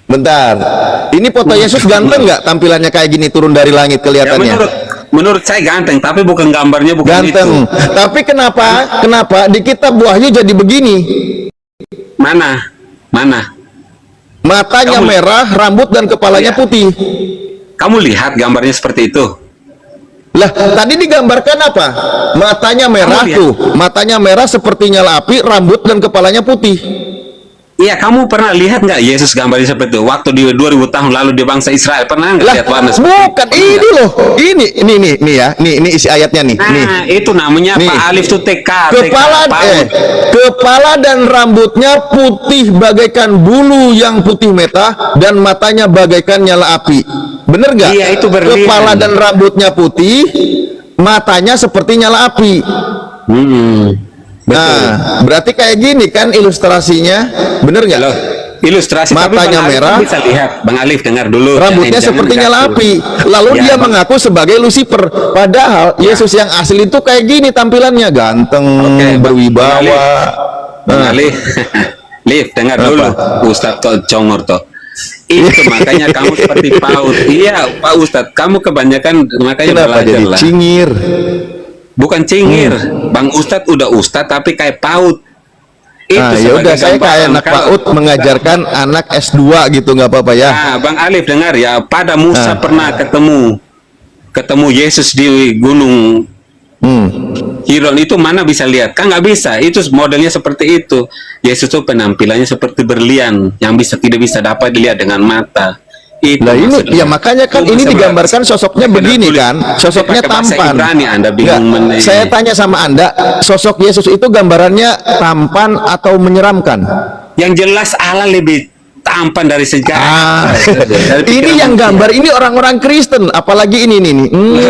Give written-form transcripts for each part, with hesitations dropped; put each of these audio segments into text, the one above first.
Bentar, ini foto Yesus ganteng nggak? Tampilannya kayak gini turun dari langit Ya, kelihatannya. menurut saya ganteng, tapi bukan gambarnya, bukan Ganteng. itu. Tapi kenapa di kitab Wahyu jadi begini? Mana? Matanya merah, rambut dan kepalanya Iya. putih. Kamu lihat gambarnya seperti itu? Lah, tadi digambarkan apa? Matanya merah lihat. tuh. Matanya merah seperti nyala api, rambut dan kepalanya putih. Iya, kamu pernah lihat nggak Yesus gambarnya seperti itu? Waktu di 2000 tahun lalu di bangsa Israel, pernah nggak Lah, lihat warna seperti bukan itu? ini Enggak. loh. Ini ya. Ini isi ayatnya nih. Nih. Nah, itu namanya Nih. Pak Alif tuh TK. Kepala dan rambutnya putih bagaikan bulu yang putih meta dan matanya bagaikan nyala api. Bener nggak? Iya, itu berlian. Kepala dan rambutnya putih, matanya seperti nyala api. Betul. Nah, berarti kayak gini kan ilustrasinya, bener nggak? Loh, ilustrasi Matanya tapi Bang Alif merah, bisa lihat. Bang Alif dengar dulu. Rambutnya Jangan seperti nyala digatur. api. Lalu Ya, dia Bang. mengaku sebagai Lucifer. Padahal Yesus yang asli itu kayak gini tampilannya, ganteng, Oke, Bang berwibawa. Bang Alif, Lif, dengar dulu, Ustadz Congor toh. Itu makanya kamu seperti PAUD. Iya, Pak Ustadz, kamu kebanyakan makanya Kenapa belajar jadi lah. cingir? Bukan cingir, Bang Ustadz udah Ustadz tapi kayak PAUD. Itu Nah, ya sebagai udah saya kayak gambaran. anak Kalau- PAUD mengajarkan anak S2 gitu, nggak apa-apa ya. Nah, Bang Alif dengar ya, pada Musa pernah ketemu Yesus di gunung Hiron, itu mana bisa lihat? Kan nggak bisa, itu modelnya seperti itu. Yesus itu penampilannya seperti berlian yang tidak bisa dapat dilihat dengan mata. Itu Nah ini maksudnya. ya makanya kan Itu ini sebelah- digambarkan sosoknya Pakai begini tulis. kan, sosoknya Pakai bahasa tampan. Ibrani, Anda bingung Nggak, mana ini. saya tanya sama Anda, sosok Yesus itu gambarannya tampan atau menyeramkan? Yang jelas Allah lebih tampan dari sejarah. Dari Ini pikiran yang manusia. gambar ini orang-orang Kristen, apalagi ini nih.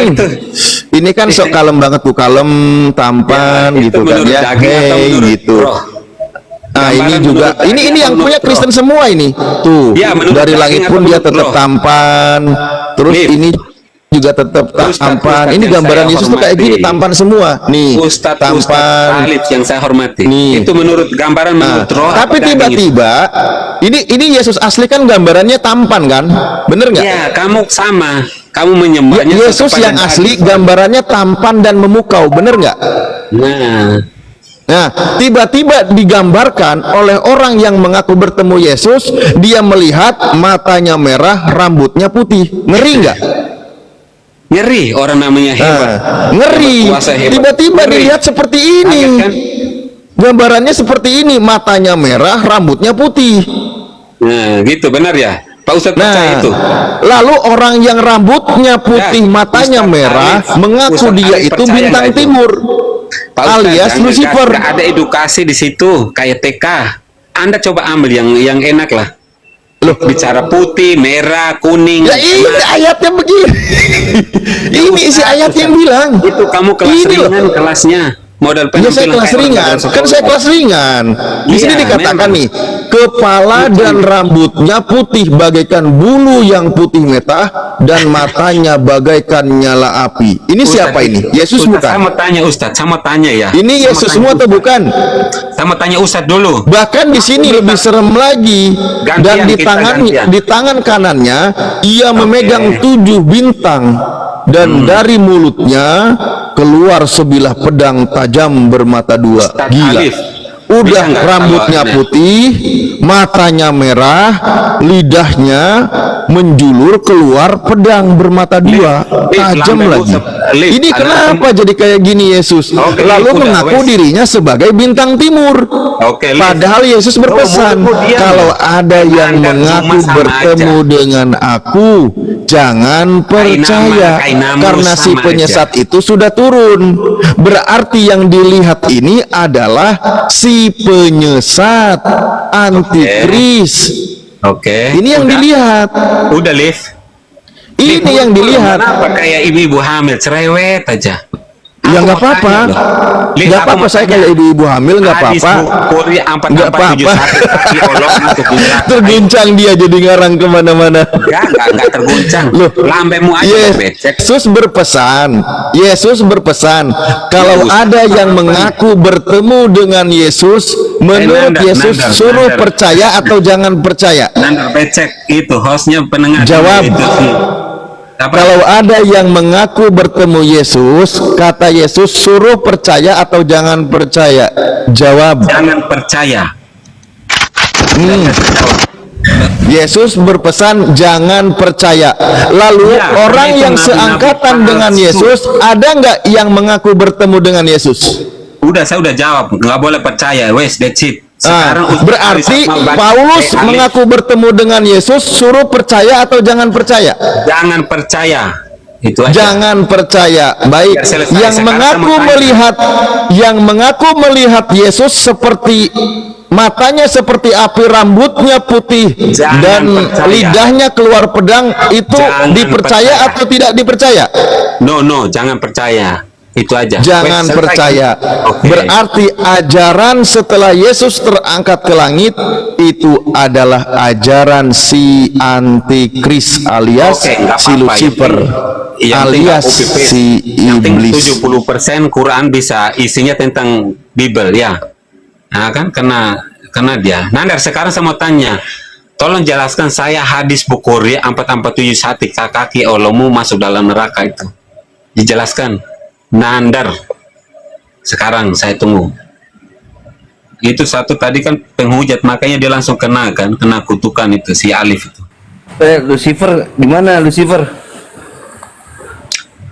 Itu. Ini kan sok kalem banget tuh, kalem, tampan Ya, gitu itu kan menurut ya. daging atau Hey, menurut gitu. roh? Nah ini Gambaran juga, menurut ini daging yang atau punya menurut Kristen roh? semua ini. Tuh, Ya, menurut dari daging langit atau pun dia menurut tetap roh? tampan. Terus Nih. ini juga tetap tampan. Ustadz Ini yang gambaran saya Yesus tuh kayak hormati. gini, tampan semua. Nih, Ustadz tampan. Alif yang saya hormati. Nih. Itu menurut gambaran Nah, menurut roh. tapi apa daging itu? tiba-tiba ini Yesus asli kan gambarannya tampan kan, bener nggak? Ya, kamu sama. Kamu Ya, menyembahnya Yesus kepada yang daging. asli gambarannya tampan dan memukau, bener nggak? Nah, Nah, tiba-tiba digambarkan oleh orang yang mengaku bertemu Yesus, dia melihat matanya merah, rambutnya putih. Ngeri nggak? ngeri orang namanya hebat. Ngeri. Berkuasa hebat. Tiba-tiba Ngeri. dilihat seperti ini. Kaget kan? Gambarannya seperti ini, matanya merah, rambutnya putih. Nah, gitu benar ya? Pak Ustadz percaya Nah, itu? lalu orang yang rambutnya putih, Ya, matanya Ustadz merah, Alif. mengaku Ustadz dia Alif itu percaya bintang nggak itu? timur, Pak Ustadz, alias jangan- Lucifer. nggak ada edukasi di situ kayak TK. Anda coba ambil yang enak lah. Loh, Bicara putih, merah, kuning. ya ini ayatnya begini. Ini isi ayat yang bilang. Itu kamu kelas Ini loh. ringan kelasnya. Modal Ya saya penampilan kelas kayak orang ringan, dalam kan saya kelas ringan. Di sini Iya, dikatakan memang. nih, kepala dan rambutnya putih bagaikan bulu yang putih meta dan matanya bagaikan nyala api. Ini siapa ini? Yesus Ustadz, bukan? Saya mau tanya Ustadz, saya mau tanya ya. Ini Saya mau Yesus tanya semua atau Ustadz. bukan? Saya mau tanya Ustadz dulu. Bahkan di sini lebih serem lagi. Gantian, Dan di kita gantian. di tangan kanannya ia memegang 7 bintang dan dari mulutnya keluar sebilah pedang tajam bermata dua. Ustadz Gila. Alif, Udah bisa nggak rambutnya kalau ini? putih, matanya merah, lidahnya menjulur keluar pedang bermata dua, Lif, tajam lambemu lagi. Lif, Ini ada kenapa jadi kayak gini Yesus? Oke, Lalu Lif, udah, mengaku wes. dirinya sebagai bintang timur. Oke, Lif. Padahal Yesus berpesan, mulutmu diam. kalau ada yang Anda mengaku cuma sama bertemu aja. dengan aku, jangan percaya, kainamu karena si sama penyesat itu sudah turun. Berarti yang dilihat ini adalah si penyesat, antikris. Oke. Ini yang Udah. dilihat. Udah, Liv. Ini yang dilihat. Kenapa kayak ibu-ibu hamil cerewet aja? Ya nggak apa-apa, nggak apa-apa. Saya kayak ibu-ibu hamil nggak apa-apa, nggak apa-apa. Terguncang dia jadi ngarang kemana-mana. Nggak terguncang. Loh, Lambemu aja becek. Yesus berpesan, kalau ada yang mengaku bertemu dengan Yesus, Menurut Nandar, Yesus Nandar, suruh Nandar. percaya atau jangan percaya? Nandar becek itu hostnya penengah Jawab. itu sih. Apa? Kalau ada yang mengaku bertemu Yesus, kata Yesus suruh percaya atau jangan percaya? Jawab. Jangan percaya. Hmm. Yesus berpesan jangan percaya. Lalu Ya, orang itu yang nabi-nabi seangkatan palsu. dengan Yesus, ada nggak yang mengaku bertemu dengan Yesus? Udah, saya udah jawab, nggak boleh percaya. Wes, that's it. Sekarang Berarti Ustaz Akmal Paulus Alif, mengaku bertemu dengan Yesus, suruh percaya atau jangan percaya? jangan percaya. Itu aja. Jangan percaya. Baik. Biar selesai. Yang Sekarang mengaku saya mau tanya. mengaku melihat Yesus seperti matanya seperti api, rambutnya putih, Jangan dan percaya. lidahnya keluar pedang, itu Jangan dipercaya percaya. atau tidak dipercaya? No, jangan percaya. Itu aja. Jangan Wes, selesai. percaya. Oke. Berarti ajaran setelah Yesus terangkat ke langit itu adalah ajaran si antikris alias Oke, nggak si apa-apa. Lucifer Yang penting alias nggak copy-paste. si Yang penting iblis. 70% Quran bisa isinya tentang Bible ya. Nah kan kena dia. Nandar, sekarang saya mau tanya. Tolong jelaskan saya hadis Bukhari 4471 kaki Olomu masuk dalam neraka itu. Dijelaskan. Nandar. Sekarang saya tunggu. Itu satu tadi kan penghujat, makanya dia langsung kena kutukan itu si Alif itu. Lucifer di mana Lucifer?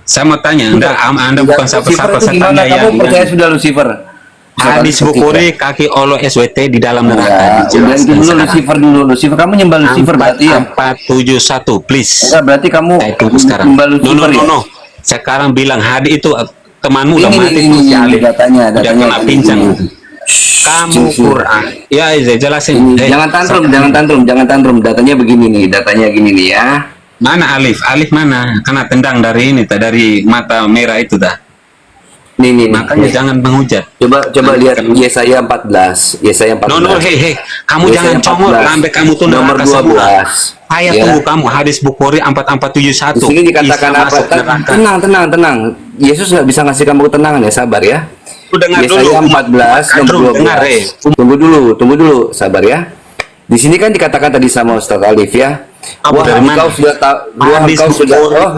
Saya mau tanya, Anda bukan Lucifer siapa-siapa, itu saya gimana? tanya Kamu yang percaya sudah Lucifer? hadis Bukhari kaki Olo SWT di dalam neraka. Ya, ganti dulu Lucifer dulu. Lucifer, kamu nyembah Lucifer berarti ya? 471, please. Enggak, berarti kamu Saya tunggu sekarang. nyembah No, Lucifer ya? Sekarang bilang hadis itu temanmu udah Ini, mati ini, tuh si ini, Alif. datanya, Udah kena ini. pincang. Kamu Quran. Ya, jelasin. Ini, jangan tantrum. Datanya begini nih, datanya gini nih ya. Mana Alif? Alif mana? Kena tendang dari ini, dari mata merah itu dah. Nih. Makanya jangan menghujat. Coba lihat Yesaya 14. Yesaya 14. No, hei, kamu Yesaya jangan congol 14, sampai kamu tuh nomor neraka semua. 12. Saya Ya. tunggu kamu hadis Bukhari 4471. Di sini dikatakan Isa apa? masuk neraka. Tenang. Yesus nggak bisa ngasih kamu ketenangan ya, sabar ya. Lu dengar dulu. Yesaya 14 nomor Andrew, 12. dengar, Tunggu dulu, sabar ya. Di sini kan dikatakan tadi sama Ustaz Alif ya. Kamu dari mana? Engkau sudah tahu, Hadis engkau sudah. Bukhari. Oh.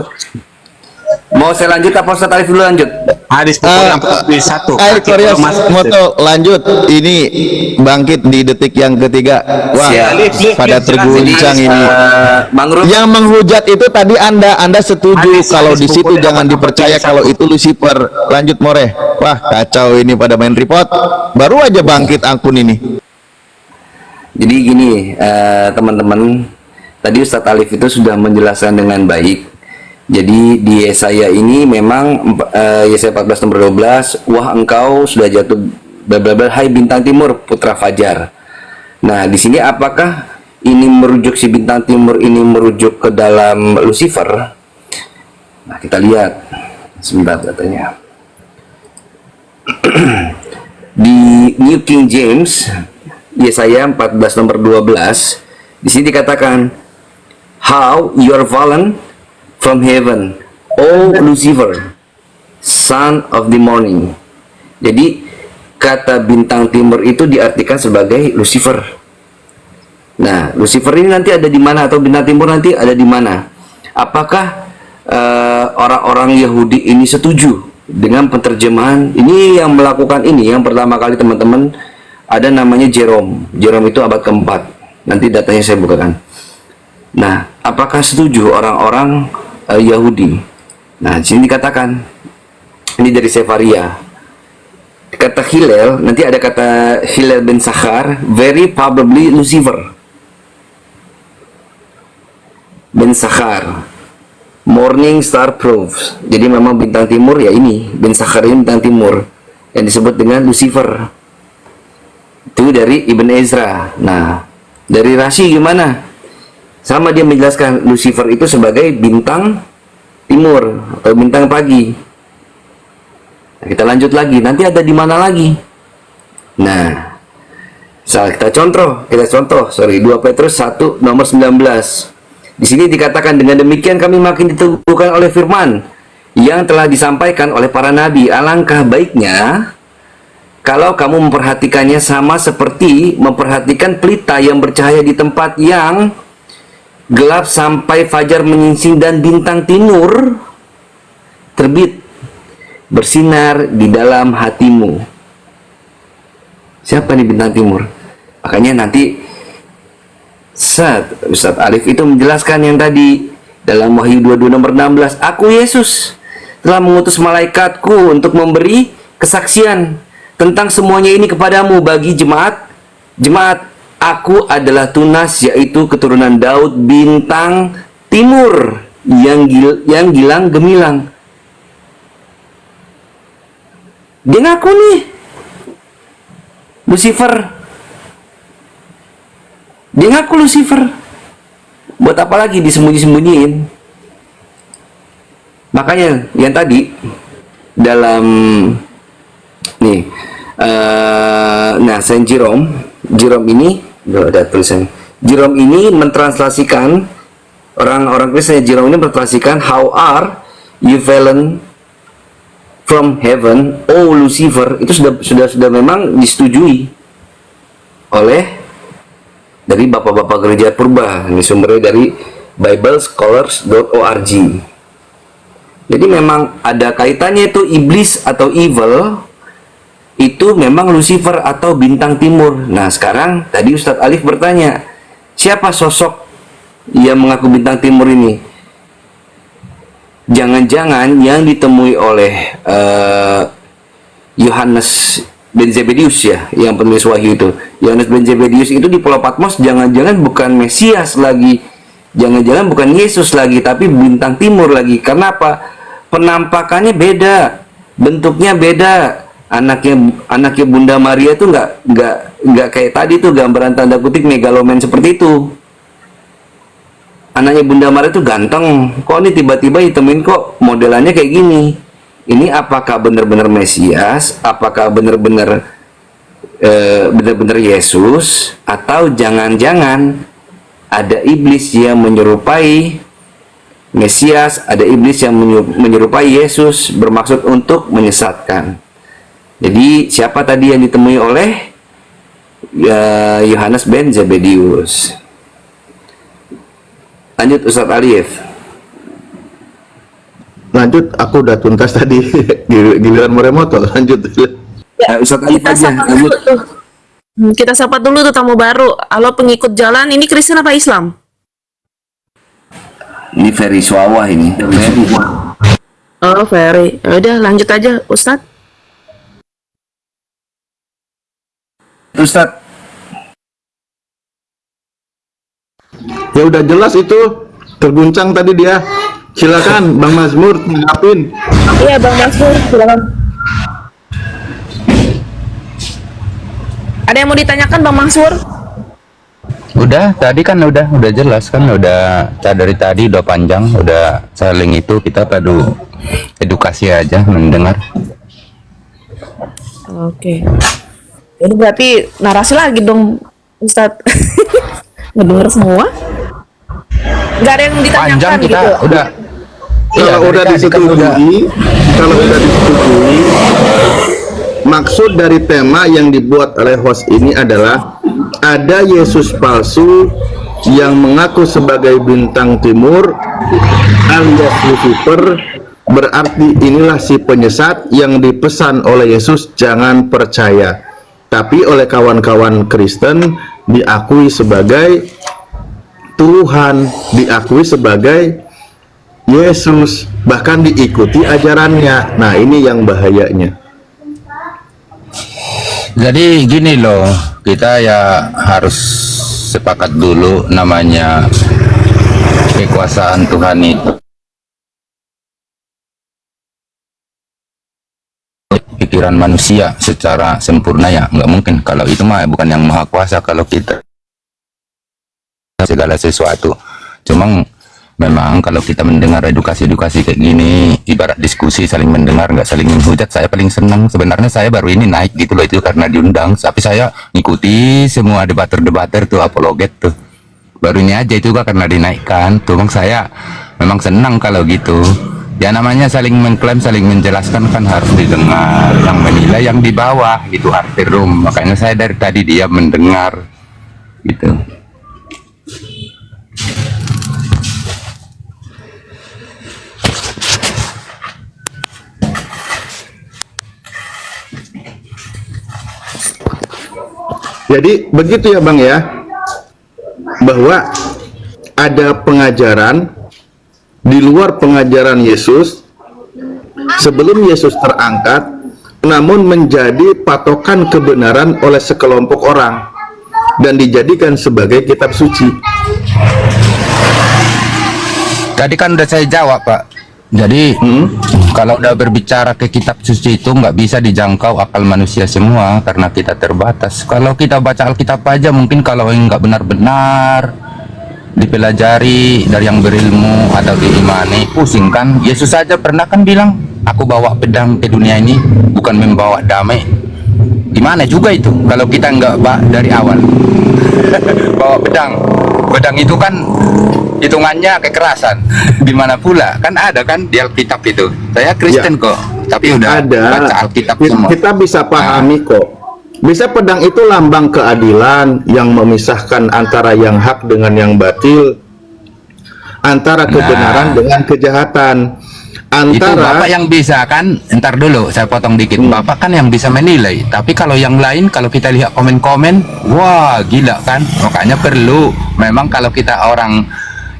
Mau saya lanjut apa Ustaz Alif dulu lanjut? Hadis Bukhari 4471. Air Kaki Korea kalau masuk- Moto lanjut. Ini bangkit di detik yang ketiga. Wah, Siap. Lif, pada jelasin. terguncang ini. Bang Ruf, Yang menghujat itu tadi Anda setuju Hadis- kalau hadis di situ Bukhari jangan 4471. dipercaya kalau itu Lucifer. Lanjut More. Wah, kacau ini pada main report. Baru aja bangkit akun ini. jadi gini teman-teman, tadi Ustaz Alif itu sudah menjelaskan dengan baik. Jadi di Yesaya ini memang Yesaya 14 nomor 12, wah engkau sudah jatuh bla hai bintang timur putra fajar. Nah, di sini apakah ini merujuk si bintang timur ini merujuk ke dalam Lucifer? Nah, kita lihat sebentar katanya. Di New King James Yesaya 14 nomor 12 di sini dikatakan, how you are fallen from heaven, O Lucifer, son of the morning. Jadi kata bintang timur itu diartikan sebagai Lucifer. Nah, Lucifer ini nanti ada di mana, atau bintang timur nanti ada di mana? Apakah orang-orang Yahudi ini setuju dengan penerjemahan ini? Yang melakukan ini yang pertama kali teman-teman ada namanya Jerome. Jerome itu abad keempat. Nanti datanya saya bukakan. Nah, apakah setuju orang-orang Yahudi? Nah, di sini dikatakan, ini dari Sefaria. Kata Hillel, nanti ada kata Hillel ben Sachar, very probably Lucifer. Ben Sachar, morning star proves. Jadi memang bintang timur ya ini, Ben Sachar ini bintang timur yang disebut dengan Lucifer. Itu dari Ibn Ezra. Nah, dari Rashi gimana? Sama dia menjelaskan Lucifer itu sebagai bintang timur atau bintang pagi. Nah, kita lanjut lagi. Nanti ada di mana lagi? Nah, kita contoh. 2 Petrus 1 nomor 19. Di sini dikatakan, dengan demikian kami makin diteguhkan oleh firman yang telah disampaikan oleh para nabi. Alangkah baiknya kalau kamu memperhatikannya sama seperti memperhatikan pelita yang bercahaya di tempat yang gelap sampai fajar menyingsing dan bintang timur terbit bersinar di dalam hatimu. Siapa nih bintang timur? Makanya nanti Ustadz Alif itu menjelaskan yang tadi dalam Wahyu 22 nomor 16, aku Yesus telah mengutus malaikatku untuk memberi kesaksian tentang semuanya ini kepadamu bagi jemaat. Aku adalah Tunas, yaitu keturunan Daud bintang timur yang gilang gemilang. Dia ngaku nih Lucifer. Dia ngaku Lucifer. Buat apa lagi disembunyi-sembunyiin? Makanya yang tadi dalam nih Saint Jerome ini ada tulisan. Jerome ini mentranslasikan, orang-orang Kristen Jerome ini mentranslasikan, how are you fallen from heaven, oh Lucifer, itu sudah memang disetujui oleh dari bapak-bapak gereja purba. Ini sumbernya dari biblescholars.org. Jadi memang ada kaitannya, itu iblis atau evil itu memang Lucifer atau bintang timur. Nah sekarang tadi Ustadz Alif bertanya, siapa sosok yang mengaku bintang timur ini? Jangan-jangan yang ditemui oleh Yohanes Ben Zebedius, ya, yang penulis Wahyu itu, Yohanes Ben Zebedius itu di Pulau Patmos, jangan-jangan bukan Mesias lagi, jangan-jangan bukan Yesus lagi, tapi bintang timur lagi. Karena apa? Penampakannya beda, bentuknya beda. Anaknya Bunda Maria tuh nggak kayak tadi tuh gambaran tanda kutip megaloman seperti itu. Anaknya Bunda Maria tuh ganteng, kok ini tiba-tiba ditemuin kok modelannya kayak gini. Ini apakah benar-benar Mesias? Apakah benar-benar Yesus? Atau jangan-jangan ada iblis yang menyerupai Mesias, ada iblis yang menyerupai Yesus, bermaksud untuk menyesatkan. Jadi siapa tadi yang ditemui oleh Yohanes Ben Zebedius? Lanjut Ustadz Alif. Lanjut, aku udah tuntas tadi. Giliran Moremoto, lanjut. Ya, Ustadz Alif aja. Lanjut. Kita sapa dulu tuh tamu baru. Halo pengikut jalan, ini Kristen apa Islam? Ini Ferry Swawah ini. Oh, Ferry. Ya udah lanjut aja, Ustadz. Ustadz. Ya udah jelas itu, terguncang tadi dia. Silakan Bang Mazmur tanggapin. Iya, Bang Mazmur, silakan. Ada yang mau ditanyakan Bang Mazmur? Udah, tadi kan udah jelas kan, dari tadi udah panjang, udah saling itu, kita perlu edukasi aja mendengar. Oke. Ini berarti narasi lagi dong, Ustadz. Ngedenger semua? Nggak ada yang ditanyakan Panjang kita gitu? udah. Kalau udah disetujui, maksud dari tema yang dibuat oleh host ini adalah ada Yesus palsu yang mengaku sebagai bintang timur alias Lucifer. Berarti inilah si penyesat yang dipesan oleh Yesus, jangan percaya. Tapi oleh kawan-kawan Kristen diakui sebagai Tuhan, diakui sebagai Yesus, bahkan diikuti ajarannya. Nah, ini yang bahayanya. Jadi gini loh, kita ya harus sepakat dulu, namanya kekuasaan Tuhan itu pikiran manusia secara sempurna ya nggak mungkin. Kalau itu mah bukan yang maha kuasa, kalau kita segala sesuatu. Cuma memang kalau kita mendengar edukasi-edukasi kayak gini, ibarat diskusi saling mendengar, nggak saling menghujat, saya paling senang. Sebenarnya saya baru ini naik gitu loh, itu karena diundang. Tapi saya ngikuti semua debater-debater tuh, apologet tuh. Baru ini aja itu juga karena dinaikkan. Tuh, saya memang senang kalau gitu. Ya namanya saling mengklaim, saling menjelaskan kan harus didengar. Yang menilai yang di bawah itu arti room. Makanya saya dari tadi dia mendengar gitu. Jadi begitu ya Bang ya, bahwa ada pengajaran di luar pengajaran Yesus sebelum Yesus terangkat, namun menjadi patokan kebenaran oleh sekelompok orang dan dijadikan sebagai kitab suci. Tadi kan udah saya jawab Pak. Jadi kalau udah berbicara ke kitab suci itu nggak bisa dijangkau akal manusia semua karena kita terbatas. Kalau kita baca Alkitab aja mungkin kalau yang nggak benar-benar dipelajari dari yang berilmu atau diimani, pusing kan. Yesus saja pernah kan bilang, aku bawa pedang ke dunia ini bukan membawa damai. Gimana juga itu kalau kita nggak dari awal bawa pedang. Pedang itu kan hitungannya kekerasan. Gimana pula kan ada kan di Alkitab itu. Saya Kristen Ya. kok, tapi udah Ada. baca Alkitab semua. Kita bisa pahami kok. Bisa pedang itu lambang keadilan yang memisahkan antara yang hak dengan yang batil, antara kebenaran dengan kejahatan, Itu antara Bapak yang bisa kan. Ntar dulu saya potong dikit. Bapak kan yang bisa menilai. Tapi kalau yang lain, kalau kita lihat komen-komen, wah gila kan. Makanya perlu. Memang kalau kita orang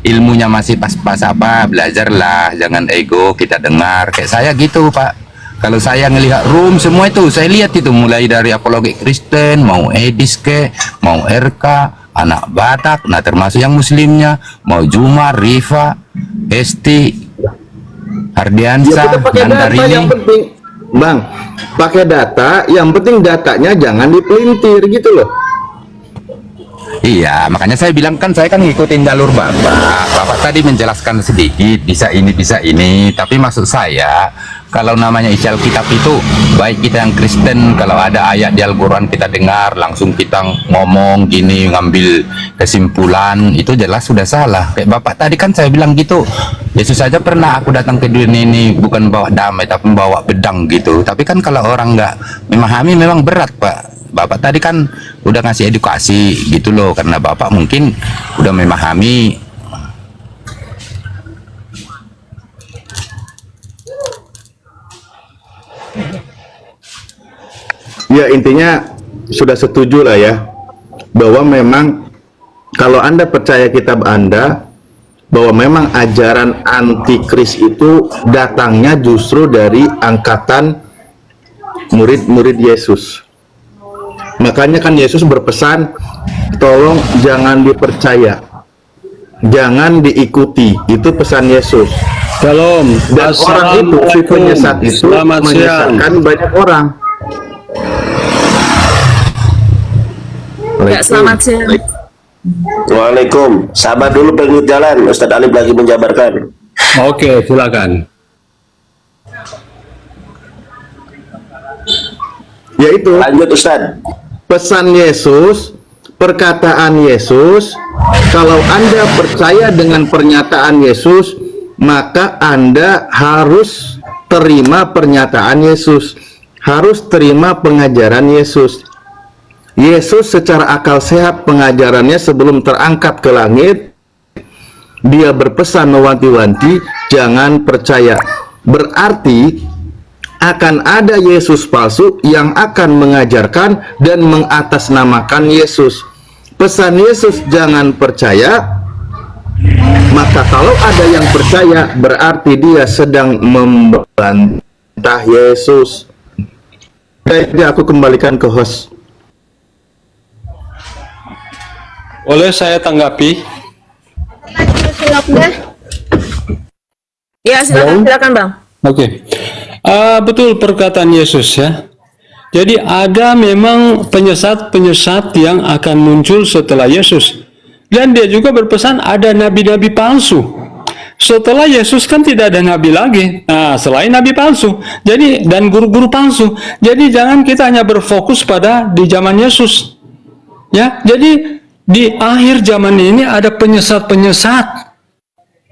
ilmunya masih pas-pas apa, belajarlah. Jangan ego, kita dengar. Kayak saya gitu Pak. Kalau saya ngelihat room semua itu, saya lihat itu mulai dari apologi Kristen, mau Edis ke, mau RK, anak Batak, nah termasuk yang muslimnya, mau Juma, Rifa, Esti, ya Ardiansa, kita pakai data Nandarini. yang penting, Bang. Pakai data, yang penting datanya jangan dipelintir gitu loh. Iya, makanya saya bilang kan saya kan ngikutin jalur Bapak. Bapak tadi menjelaskan sedikit, bisa ini, tapi maksud saya kalau namanya isi Alkitab itu, baik kita yang Kristen, kalau ada ayat di Al-Quran kita dengar, langsung kita ngomong gini, ngambil kesimpulan, itu jelas sudah salah. Kayak Bapak tadi kan saya bilang gitu, Yesus saja pernah aku datang ke dunia ini bukan bawa damai, tapi bawa pedang gitu. Tapi kan kalau orang nggak memahami memang berat Pak. Bapak tadi kan udah ngasih edukasi gitu loh, karena Bapak mungkin udah memahami. Ya intinya sudah setuju lah ya, bahwa memang kalau Anda percaya kitab Anda, bahwa memang ajaran antikris itu datangnya justru dari angkatan murid-murid Yesus. Makanya kan Yesus berpesan, tolong jangan dipercaya, jangan diikuti. Itu pesan Yesus. Shalom. Dan orang itu, si penyesat itu Selamat siang. menyesatkan banyak orang. Ya, selamat siang. Waalaikum. Sabar dulu pengut jalan. Ustadz Alif lagi menjabarkan. Oke, silakan. Yaitu Lanjut Ustadz. pesan Yesus, perkataan Yesus. Kalau Anda percaya dengan pernyataan Yesus, maka Anda harus terima pernyataan Yesus, harus terima pengajaran Yesus. Yesus secara akal sehat pengajarannya sebelum terangkat ke langit, dia berpesan mewanti-wanti, jangan percaya. Berarti akan ada Yesus palsu yang akan mengajarkan dan mengatasnamakan Yesus. Pesan Yesus jangan percaya, maka kalau ada yang percaya berarti dia sedang membantah Yesus. Jadi aku kembalikan ke host. Boleh saya tanggapi? Ya, silakan Bang. Oke. Betul perkataan Yesus ya. Jadi ada memang penyesat-penyesat yang akan muncul setelah Yesus. Dan dia juga berpesan ada nabi-nabi palsu. Setelah Yesus kan tidak ada nabi lagi. Nah, selain nabi palsu. Jadi dan guru-guru palsu. Jadi jangan kita hanya berfokus pada di zaman Yesus. Ya, jadi di akhir zaman ini ada penyesat-penyesat.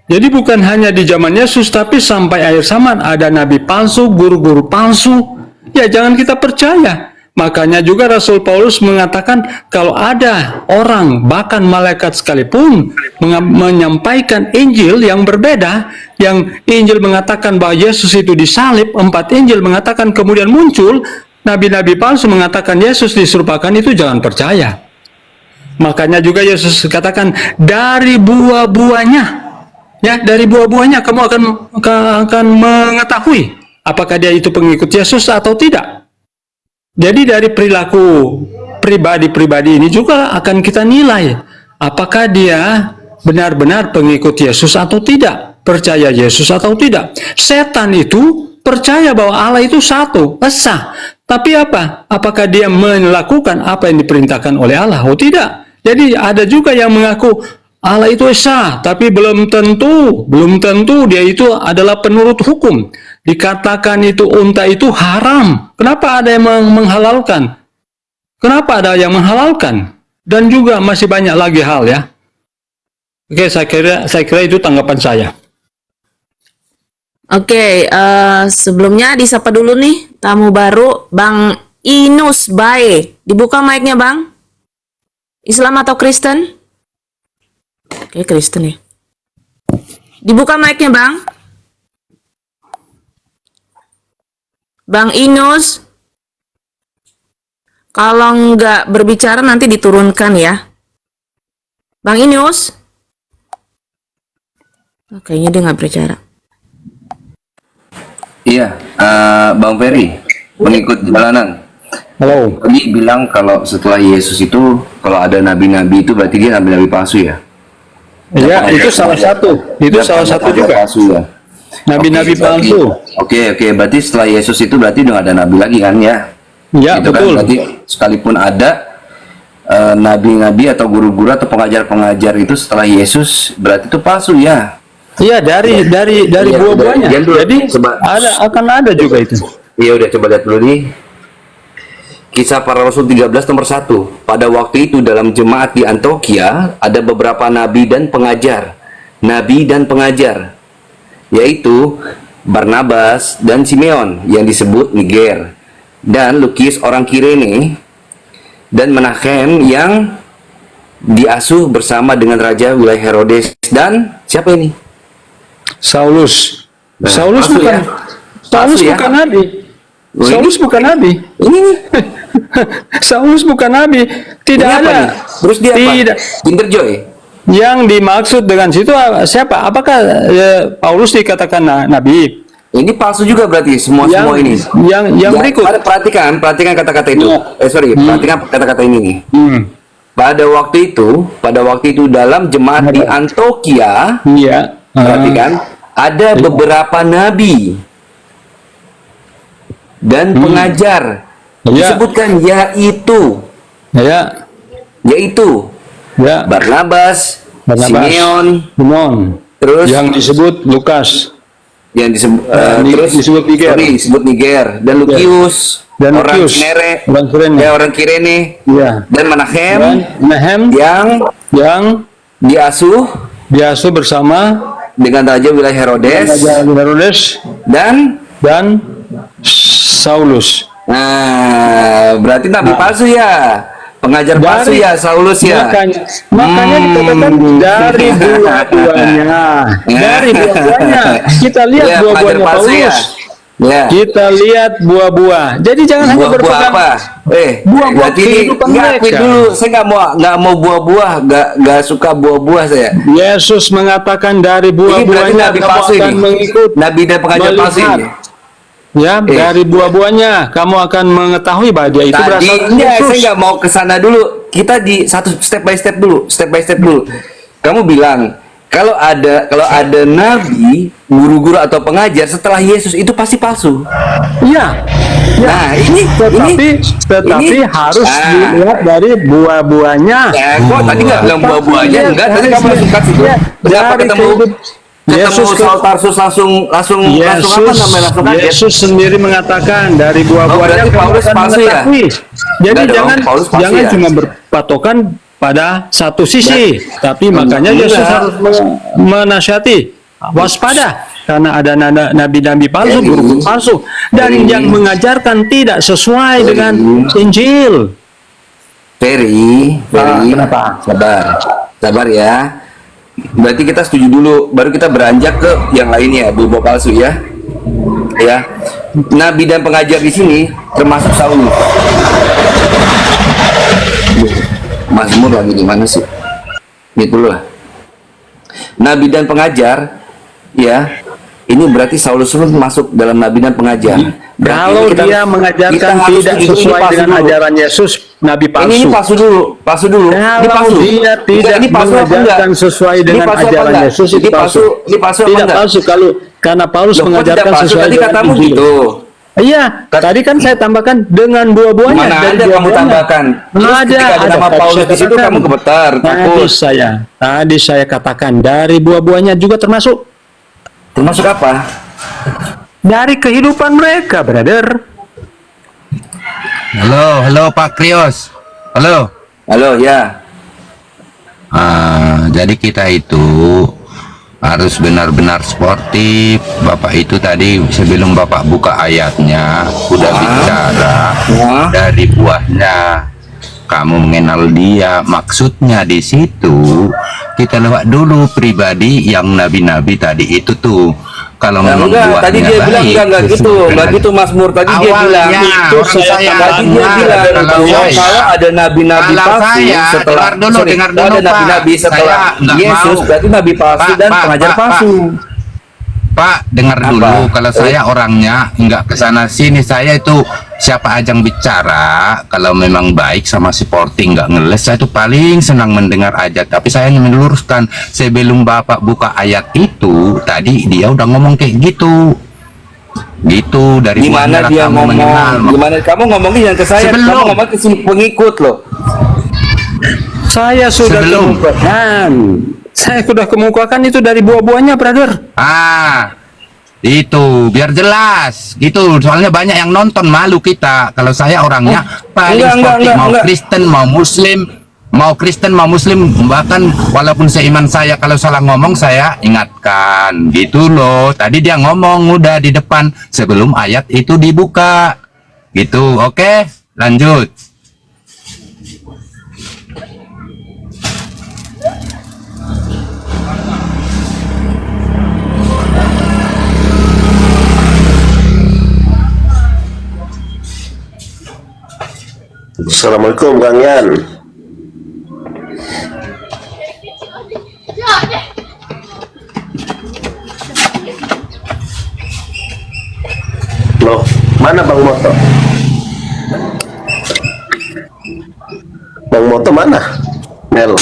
Jadi bukan hanya di zaman Yesus, tapi sampai akhir zaman ada nabi palsu, guru-guru palsu. Ya jangan kita percaya. Makanya juga Rasul Paulus mengatakan kalau ada orang, bahkan malaikat sekalipun, menyampaikan Injil yang berbeda, yang Injil mengatakan bahwa Yesus itu disalib, 4 Injil mengatakan kemudian muncul, nabi-nabi palsu mengatakan Yesus diserupakan, itu jangan percaya. Makanya juga Yesus katakan dari buah-buahnya. Ya, dari buah-buahnya kamu akan mengetahui apakah dia itu pengikut Yesus atau tidak. Jadi dari perilaku pribadi-pribadi ini juga akan kita nilai apakah dia benar-benar pengikut Yesus atau tidak, percaya Yesus atau tidak. Setan itu percaya bahwa Allah itu satu, esa. Tapi apa? Apakah dia melakukan apa yang diperintahkan oleh Allah? Oh tidak. Jadi ada juga yang mengaku Allah itu esa, tapi belum tentu dia itu adalah penurut hukum. Dikatakan itu unta itu haram. Kenapa ada yang menghalalkan? Kenapa ada yang menghalalkan? Dan juga masih banyak lagi hal ya. Oke, saya kira itu tanggapan saya. Oke, sebelumnya disapa dulu nih tamu baru, Bang Inus Bae. Dibuka mic-nya, Bang. Islam atau Kristen? Oke, Kristen ya. Dibuka mic-nya, Bang. Bang Inus. Kalau nggak berbicara nanti diturunkan ya. Bang Inus. Oh, kayaknya dia nggak berbicara. Iya, Bang Ferry, pengikut jalanan. Halo. Tadi bilang kalau setelah Yesus itu, kalau ada nabi-nabi itu berarti dia nabi-nabi palsu ya? Ya, itu salah satu. Itu salah satu juga. Palsu ya. Nabi-nabi palsu. Oke, berarti setelah Yesus itu berarti udah ada nabi lagi kan ya? Ya, gitu betul. Kan? Berarti sekalipun ada nabi-nabi atau guru-guru atau pengajar-pengajar itu setelah Yesus berarti itu palsu ya? Iya, dari Iya, buah-buahnya. udah. Jadi Coba. akan ada juga itu. Iya udah, coba lihat dulu nih. Kisah Para Rasul 13 nomor 1. Pada waktu itu dalam jemaat di Antioquia ada beberapa nabi dan pengajar. Nabi dan pengajar, yaitu Barnabas dan Simeon yang disebut Niger, dan Lukius orang Kirene, dan Menachem yang diasuh bersama dengan raja wilayah Herodes, dan siapa ini? Saulus. Nah, Saulus palsu bukan. ya? Saulus Palsu ya? bukan nabi. Oh, ini? Saulus bukan nabi. Ini Saulus bukan nabi. Tidak Ini apa ada. nih? Terus dia Tidak. apa? Kinder Joy. Yang dimaksud dengan situ siapa? Apakah Paulus dikatakan nabi? Ini palsu juga berarti semua ini. Yang berikut. Perhatikan kata-kata itu. Ya. Perhatikan kata-kata ini nih. Pada waktu itu dalam jemaat di Antioquia, Iya. perhatikan, ada beberapa nabi dan pengajar. Iya. Disebutkan yaitu Ya. Barnabas, Simeon, terus yang disebut Lukas, yang disebut terus disebut Niger. disebut Niger, dan Lukius, Dan orang Lukius, Kirene, orang Kirene, ya. dan Menachem Mehem yang diasuh bersama dengan raja wilayah Herodes dan Saulus. nah berarti nabi palsu ya, pengajar palsu ya, Saulus ya. Makanya dikatakan dari buah-buahnya. Dari buah-buahnya. Kita lihat Ya, buah-buahnya pengajar palsu ya. Paulus. Ya. Kita lihat buah-buah. Jadi jangan hanya Buah-buah berpegang apa? buah-buah berarti ini kehidupan nggak, mereka. dulu saya nggak mau buah-buah, nggak suka buah-buah saya. Yesus mengatakan dari Ini berarti buah-buahnya nabi kamu palsu akan ini. mengikut. Nabi dan pengajar palsu melihat. ini. Ya, dari buah-buahnya kamu akan mengetahui bahwa dia itu berasal dari Tadinya Yesus. saya nggak mau ke sana dulu. Kita di satu step by step dulu. Kamu bilang kalau ada nabi, guru-guru atau pengajar setelah Yesus itu pasti palsu. Iya. Nah, ini harus dilihat dari buah-buahnya. Ya, kok tadi nggak bilang buah-buahnya? Enggak, tadi kamu langsung kasih tuh. Kenapa ketemu Yesus Saul Tarsus langsung apa namanya, langsung kaget? Yesus sendiri mengatakan dari buah-buahnya berarti kamu Paulus akan palsu ya? mengetahui. Jadi Enggak dong, jangan Paulus palsu ya? cuma berpatokan pada satu sisi, tapi makanya Yesus harus menasihati waspada karena ada nabi-nabi palsu, guru palsu, dan yang mengajarkan tidak sesuai dengan Injil. Kenapa? Sabar ya. Berarti kita setuju dulu, baru kita beranjak ke yang lainnya, bobo palsu ya. Ya, nabi dan pengajar di sini termasuk Saulus. Mazmur lagi di mana sih? Gitu lah. Nabi dan pengajar, ya, ini berarti Saulus pun masuk dalam nabi dan pengajar. Kalau dia mengajarkan tidak sesuai dengan ajaran Yesus, nabi palsu. Ini palsu dulu. Ini Kalau palsu. dia tidak Ini palsu apa enggak? mengajarkan sesuai dengan Ini palsu apa ajaran enggak? Yesus, itu Ini palsu. palsu. Ini palsu apa Tidak enggak? palsu kalau karena Paulus Loh, kok tidak mengajarkan palsu? sesuai Tadi dengan katamu Injil. gitu. Iya, tadi kan saya tambahkan dengan buah-buahnya. Mana dari ada kamu buah-buahnya. tambahkan? Terus ketika ada nama Tadi Paulus saya di situ katakan. kamu gemetar, takut. Tadi saya katakan dari buah-buahnya juga termasuk Termasuk apa? dari kehidupan mereka, brother. Halo Pak Krios. Halo. Halo, ya. Jadi kita itu harus benar-benar sportif. Bapak itu tadi sebelum Bapak buka ayatnya udah bicara dari buahnya. Kamu mengenal dia, maksudnya di memang kita lewat dulu pribadi yang nabi-nabi tadi itu tuh. Kalau Nah, memang enggak, tadi buahnya dia bilang baik, enggak gitu, enggak gitu Mazmur. Tadi dia bilang Awalnya, itu orang saya tadi dia dengar, bilang kalau bahwa saya- kalau ada nabi-nabi kalau palsu saya, setelah dengar dulu, kalau ada Pak. nabi-nabi setelah Saya nggak Yesus mau. berarti nabi palsu dan pengajar palsu. Pak, dengar Apa? dulu. Kalau saya orangnya nggak kesana sini. Saya itu siapa aja yang bicara. Kalau memang baik sama supporting nggak ngeles, saya itu paling senang mendengar aja. Tapi saya ingin meluruskan sebelum Bapak buka ayat itu, tadi dia udah ngomong kayak gitu. Gitu dari Gimana buahnya dia kamu ngomong? mengenal. Gimana kamu ngomongin yang ke saya? Sebelum. Kamu ngomong ke si pengikut loh. Saya sudah Sebelum. kemukakan. Saya sudah kemukakan itu dari buah-buahnya, brother. Itu biar jelas gitu. Soalnya banyak yang nonton, malu kita. Kalau saya orangnya paling sportif, mau Kristen mau Muslim, bahkan walaupun seiman saya kalau salah ngomong saya ingatkan gitu loh. Tadi dia ngomong udah di depan sebelum ayat itu dibuka gitu. Oke, lanjut. Assalamualaikum Kang Yan. Loh, mana Bang Moto? Bang Moto mana? Nel.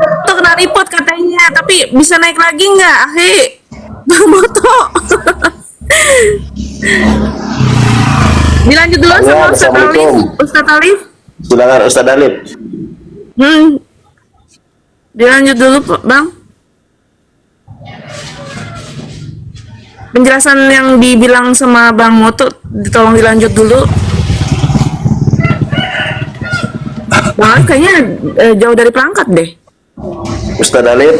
Tuh kena report katanya, tapi bisa naik lagi nggak, Ahi? Bang Moto. Dilanjut dulu Halo, sama Ustaz Alif. Assalamualaikum. Ustaz Alif. Silakan Ustaz Alif. Dilanjut dulu, Bang. Penjelasan yang dibilang sama Bang Moto, tolong dilanjut dulu. Bang Alif kayaknya jauh dari perangkat deh. Ustaz Alif.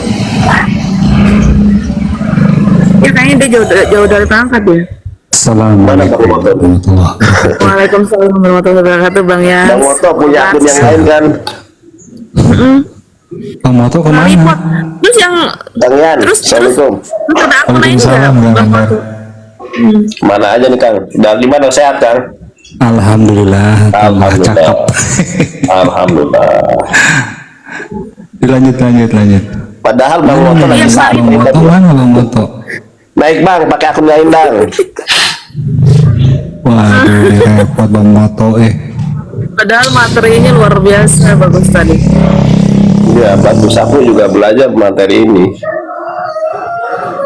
Ya kayaknya dia jauh dari perangkat deh. Mana Bang Moto? Waalaikumsalam warahmatullahi wabarakatuh, Bang ya. Bang Moto punya akun yang lain kan? Bang Moto Kena kemana? report. Terus yang Kang Yan, terus Assalamualaikum. ada akun lain nggak, Waalaikumsalam, Bang Bang Hendar. Moto? Mana aja nih Kang? Dari mana sehat Kang? Alhamdulillah, tambah Alhamdulillah. cakep. Alhamdulillah. Lanjut. Padahal Bang Moto lagi Iya, sakit. Bang Moto mana Bang Moto? Naik Bang, pakai akun lain Bang. Waduh, repot Bang Moto Padahal materinya luar biasa bagus tadi. Ya bagus, aku juga belajar materi ini.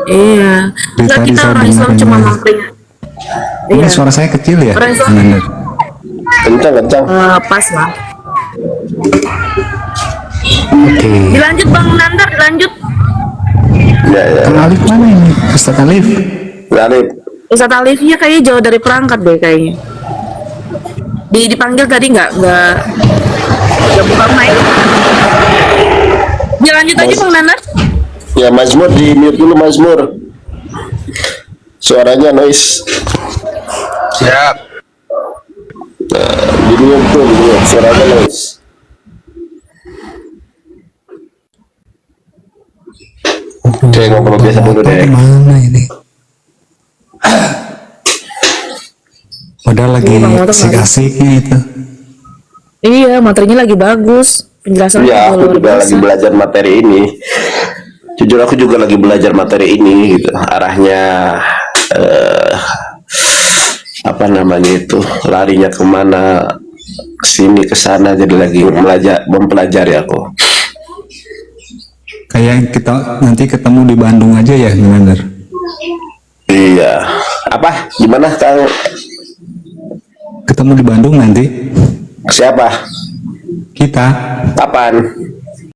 Iya. Dari Nggak, tadi kita saya orang Islam dengerin cuma ya. materinya. Ini Iya. suara saya kecil ya? Orang Islam. Bang Hendar? Kencang. Pas lah. Oke. Dilanjut Bang Nandar, dilanjut. Ya. Kang Alif mana ini? Ustaz Alif? Alif. Ustaz Alifnya kayaknya jauh dari perangkat deh kayaknya. Dipanggil tadi nggak buka mic. Dilanjut aja Bang Nandar. Ya Mazmur di mute dulu Mazmur. Suaranya noise. Siap. Di mute tuh, di mute. Suaranya noise. Saya ngobrol biasa dulu deh. Mana ini? Udah lagi Iya, Bang Motor asik-asiknya itu. Iya, materinya lagi bagus. Penjelasannya Ya, juga aku luar juga biasa. lagi belajar materi ini. Jujur aku juga lagi belajar materi ini gitu. Arahnya apa namanya itu, larinya kemana, sini ke sana, jadi lagi mempelajari aku. Kayak kita nanti ketemu di Bandung aja ya, bener. Iya. Apa? Gimana Kang? Ketemu di Bandung nanti. Siapa? Kita. Kapan?